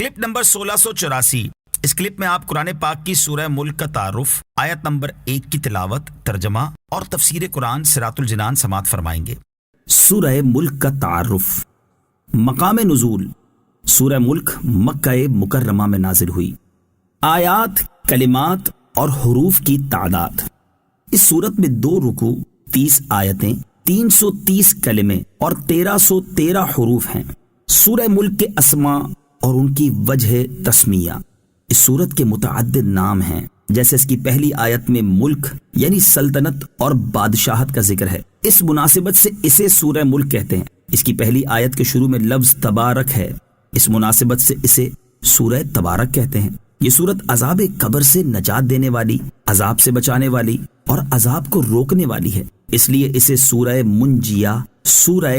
Clip number 1684۔ اس clip میں آپ قرآن پاک کی سورہ ملک کا تعارف، آیت نمبر 1 کی تلاوت، ترجمہ اور تفسیر قرآن سراۃ الجنان سماعت فرمائیں گے۔ سورہ ملک کا تعارف۔ مقام نزول: سورہ ملک مکہ مکرمہ میں نازل ہوئی۔ آیات، کلمات اور حروف کی تعداد: اس سورت میں 2 رکوع، 30 آیتیں، 330 کلمے اور 1313 حروف ہیں۔ سورہ ملک کے اسماء اور ان کی وجہ تسمیہ: اس سورت کے متعدد نام ہیں، جیسے اس کی پہلی آیت میں ملک یعنی سلطنت اور بادشاہت کا ذکر ہے، اس مناسبت سے اسے سورہ ملک کہتے ہیں۔ اس کی پہلی آیت کے شروع میں لفظ تبارک ہے، اس مناسبت سے اسے سورہ تبارک کہتے ہیں۔ یہ سورت عذاب قبر سے نجات دینے والی، عذاب سے بچانے والی اور عذاب کو روکنے والی ہے، اس لیے اسے سورہ منجیہ، سورہ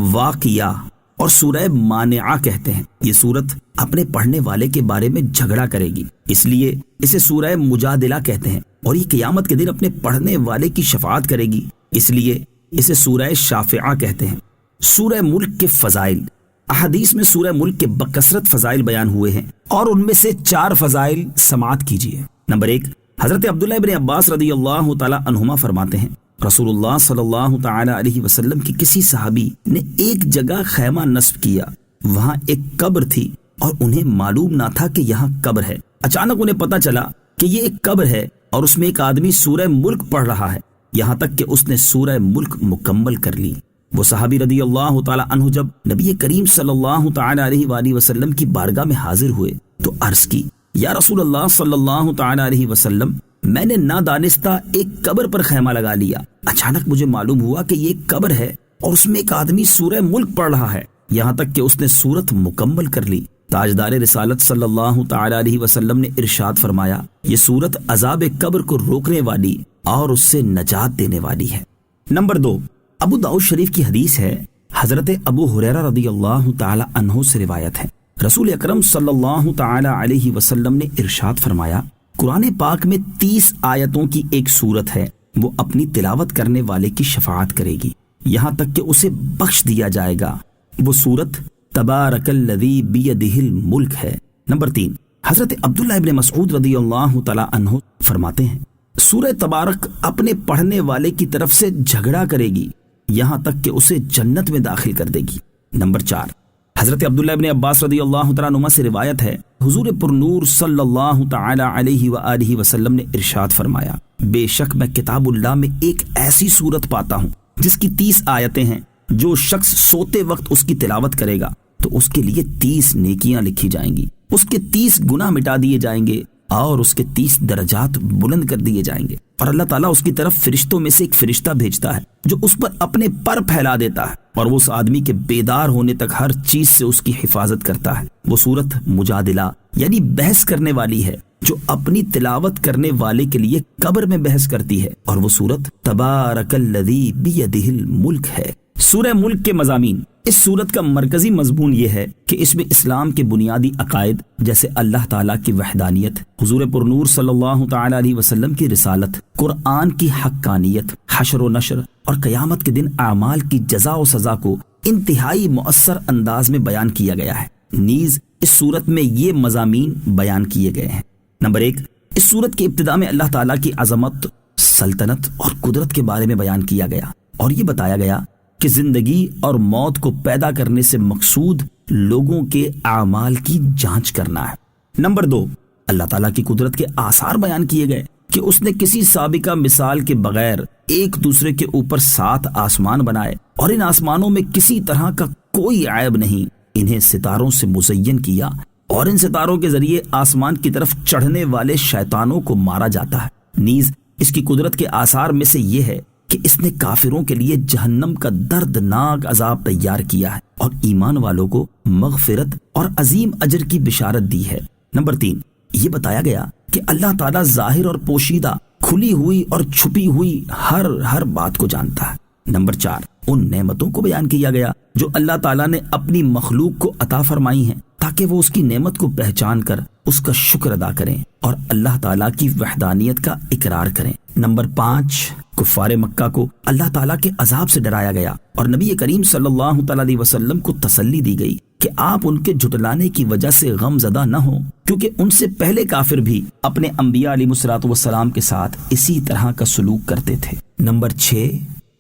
واقعہ اور سورہ مانعہ کہتے ہیں۔ یہ سورت اپنے پڑھنے والے کے بارے میں جھگڑا کرے گی، اس لیے اسے سورہ مجادلہ کہتے ہیں، اور یہ قیامت کے دن اپنے پڑھنے والے کی شفاعت کرے گی، اس لیے اسے سورہ شافعہ کہتے ہیں۔ سورہ ملک کے فضائل: احادیث میں سورہ ملک کے بکثرت فضائل بیان ہوئے ہیں، اور ان میں سے 4 فضائل سماعت کیجیے۔ نمبر 1، حضرت عبداللہ ابن عباس رضی اللہ تعالی عنہما فرماتے ہیں، رسول اللہ صلی اللہ تعالی علیہ وسلم کی کسی صحابی نے ایک جگہ خیمہ نصب کیا، وہاں ایک قبر تھی اور انہیں معلوم نہ تھا کہ یہاں قبر ہے۔ اچانک انہیں پتہ چلا کہ یہ ایک قبر ہے اور اس میں ایک آدمی سورہ ملک پڑھ رہا ہے، یہاں تک کہ اس نے سورہ ملک مکمل کر لی۔ وہ صحابی رضی اللہ تعالی عنہ جب نبی کریم صلی اللہ تعالی علیہ وآلہ وسلم کی بارگاہ میں حاضر ہوئے تو عرض کی، یا رسول اللہ صلی اللہ تعالی علیہ وسلم، میں نے نادانستہ ایک قبر پر خیمہ لگا لیا، اچانک مجھے معلوم ہوا کہ یہ ایک قبر ہے اور اس میں ایک آدمی سورہ ملک پڑھ رہا ہے، یہاں تک کہ اس نے سورت مکمل کر لی۔ تاجدار رسالت صلی اللہ تعالی علیہ وسلم نے ارشاد فرمایا، یہ سورت عذاب قبر کو روکنے والی اور اس سے نجات دینے والی ہے۔ نمبر 2، ابو داؤد شریف کی حدیث ہے، حضرت ابو ہریرہ رضی اللہ تعالی عنہ سے روایت ہے، رسول اکرم صلی اللہ تعالی علیہ وسلم نے ارشاد فرمایا، قرآن پاک میں 30 آیتوں کی ایک سورت ہے، وہ اپنی تلاوت کرنے والے کی شفاعت کرے گی یہاں تک کہ اسے بخش دیا جائے گا۔ وہ سورت تبارک الذی بیدہ الملک ہے۔ نمبر 3، حضرت عبداللہ ابن مسعود رضی اللہ تعالی عنہ فرماتے ہیں، سورہ تبارک اپنے پڑھنے والے کی طرف سے جھگڑا کرے گی یہاں تک کہ اسے جنت میں داخل کر دے گی۔ نمبر 4، حضرت عبداللہ ابن عباس رضی اللہ تعالیٰ عنہما سے روایت ہے، حضور پرنور صلی اللہ تعالی علیہ وآلہ وسلم نے ارشاد فرمایا، بے شک میں کتاب اللہ میں ایک ایسی سورت پاتا ہوں جس کی 30 آیتیں ہیں، جو شخص سوتے وقت اس کی تلاوت کرے گا تو اس کے لیے 30 نیکیاں لکھی جائیں گی، اس کے 30 گناہ مٹا دیے جائیں گے اور اس کے 30 درجات بلند کر دیے جائیں گے، اور اللہ تعالیٰ اس کی طرف فرشتوں میں سے ایک فرشتہ بھیجتا ہے جو اس پر اپنے پر پھیلا دیتا ہے اور وہ اس آدمی کے بیدار ہونے تک ہر چیز سے اس کی حفاظت کرتا ہے۔ وہ سورت مجادلہ یعنی بحث کرنے والی ہے، جو اپنی تلاوت کرنے والے کے لیے قبر میں بحث کرتی ہے، اور وہ سورت تبارک الذی بیدہ الملک ہے۔ سورہ ملک کے مضامین: اس سورت کا مرکزی مضمون یہ ہے کہ اس میں اسلام کے بنیادی عقائد جیسے اللہ تعالیٰ کی وحدانیت، حضور پرنور صلی اللہ تعالی علیہ وسلم کی رسالت، قرآن کی حقانیت، حشر و نشر اور قیامت کے دن اعمال کی جزا و سزا کو انتہائی مؤثر انداز میں بیان کیا گیا ہے۔ نیز اس سورت میں یہ مضامین بیان کیے گئے ہیں۔ نمبر 1، اس سورت کی ابتدا میں اللہ تعالیٰ کی عظمت، سلطنت اور قدرت کے بارے میں بیان کیا گیا، اور یہ بتایا گیا کہ زندگی اور موت کو پیدا کرنے سے مقصود لوگوں کے اعمال کی جانچ کرنا ہے۔ نمبر 2، اللہ تعالیٰ کی قدرت کے آثار بیان کیے گئے کہ اس نے کسی سابقہ مثال کے بغیر ایک دوسرے کے اوپر 7 آسمان بنائے، اور ان آسمانوں میں کسی طرح کا کوئی عیب نہیں، انہیں ستاروں سے مزین کیا، اور ان ستاروں کے ذریعے آسمان کی طرف چڑھنے والے شیطانوں کو مارا جاتا ہے۔ نیز اس کی قدرت کے آثار میں سے یہ ہے کہ اس نے کافروں کے لیے جہنم کا دردناک عذاب تیار کیا ہے اور ایمان والوں کو مغفرت اور عظیم اجر کی بشارت دی ہے۔ نمبر 3، یہ بتایا گیا کہ اللہ تعالیٰ ظاہر اور پوشیدہ، کھلی ہوئی اور چھپی ہوئی ہر بات کو جانتا ہے۔ نمبر 4، ان نعمتوں کو بیان کیا گیا جو اللہ تعالیٰ نے اپنی مخلوق کو عطا فرمائی ہیں تاکہ وہ اس کی نعمت کو پہچان کر اس کا شکر ادا کریں اور اللہ تعالیٰ کی وحدانیت کا اقرار کریں۔ نمبر 5، کفار مکہ کو اللہ تعالیٰ کے عذاب سے ڈرایا گیا اور نبی کریم صلی اللہ تعالی علیہ وسلم کو تسلی دی گئی کہ آپ ان کے جھٹلانے کی وجہ سے غم زدہ نہ ہوں، کیونکہ ان سے پہلے کافر بھی اپنے انبیاء علیہ الصلوۃ والسلام کے ساتھ اسی طرح کا سلوک کرتے تھے۔ نمبر 6،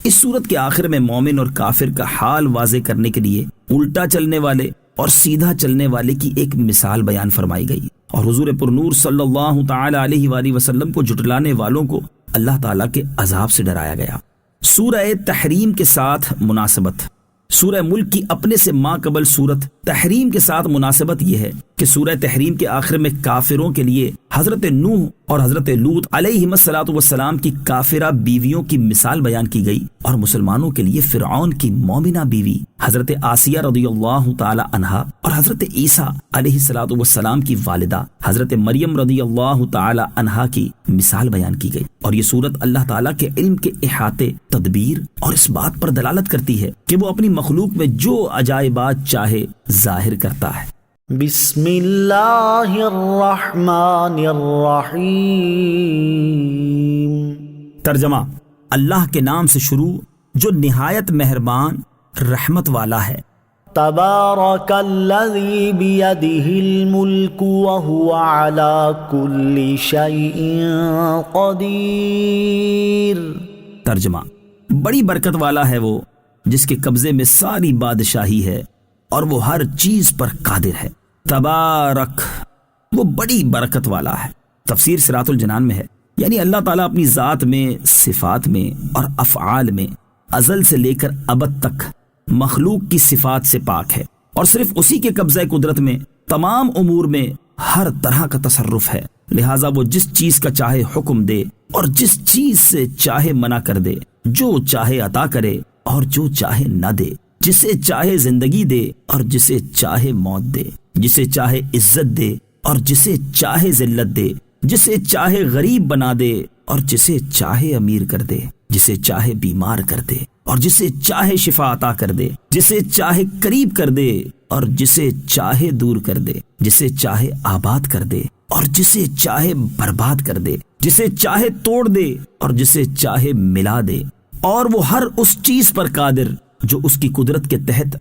اس سورت کے آخر میں مومن اور کافر کا حال واضح کرنے کے لیے الٹا چلنے والے اور سیدھا چلنے والے کی ایک مثال بیان فرمائی گئی، اور حضور پر نور صلی اللہ تعالی علیہ وآلہ وسلم کو جھٹلانے والوں کو اللہ تعالیٰ کے عذاب سے ڈرایا گیا۔ سورہ تحریم کے ساتھ مناسبت۔ سورہ ملک کی اپنے سے ما قبل سورت تحریم کے ساتھ مناسبت یہ ہے کہ سورہ تحریم کے آخر میں کافروں کے لیے حضرت نوح اور حضرت لوط علیہم الصلوۃ والسلام کی کافرہ بیویوں کی مثال بیان کی گئی، اور مسلمانوں کے لیے فرعون کی مومنہ بیوی حضرت آسیہ رضی اللہ تعالی عنہا اور حضرت عیسیٰ علیہ الصلوۃ والسلام کی والدہ حضرت مریم رضی اللہ تعالی عنہا کی مثال بیان کی گئی، اور یہ سورت اللہ تعالیٰ کے علم کے احاطے، تدبیر اور اس بات پر دلالت کرتی ہے کہ وہ اپنی مخلوق میں جو عجائبات چاہے ظاہر کرتا ہے۔ بسم اللہ الرحمن الرحیم۔ ترجمہ، اللہ کے نام سے شروع جو نہایت مہربان رحمت والا ہے۔ تبارک الذی بیدہ الملک وہو علی کل شیء قدیر۔ ترجمہ، بڑی برکت والا ہے وہ جس کے قبضے میں ساری بادشاہی ہے اور وہ ہر چیز پر قادر ہے۔ تبارک، وہ بڑی برکت والا ہے۔ تفسیر صراط الجنان میں ہے، یعنی اللہ تعالیٰ اپنی ذات میں، صفات میں اور افعال میں ازل سے لے کر ابد تک مخلوق کی صفات سے پاک ہے، اور صرف اسی کے قبضہ قدرت میں تمام امور میں ہر طرح کا تصرف ہے، لہٰذا وہ جس چیز کا چاہے حکم دے اور جس چیز سے چاہے منع کر دے، جو چاہے عطا کرے اور جو چاہے نہ دے، جسے چاہے زندگی دے اور جسے چاہے موت دے، جسے چاہے عزت دے اور جسے چاہے ذلت دے، جسے چاہے غریب بنا دے اور جسے چاہے امیر کر دے، جسے چاہے بیمار کر دے اور جسے چاہے شفا عطا کر دے، جسے چاہے قریب کر دے اور جسے چاہے دور کر دے، جسے چاہے آباد کر دے اور جسے چاہے برباد کر دے، جسے چاہے توڑ دے اور جسے چاہے ملا دے، اور وہ ہر اس چیز پر قادر جو اس کی قدرت کے تحت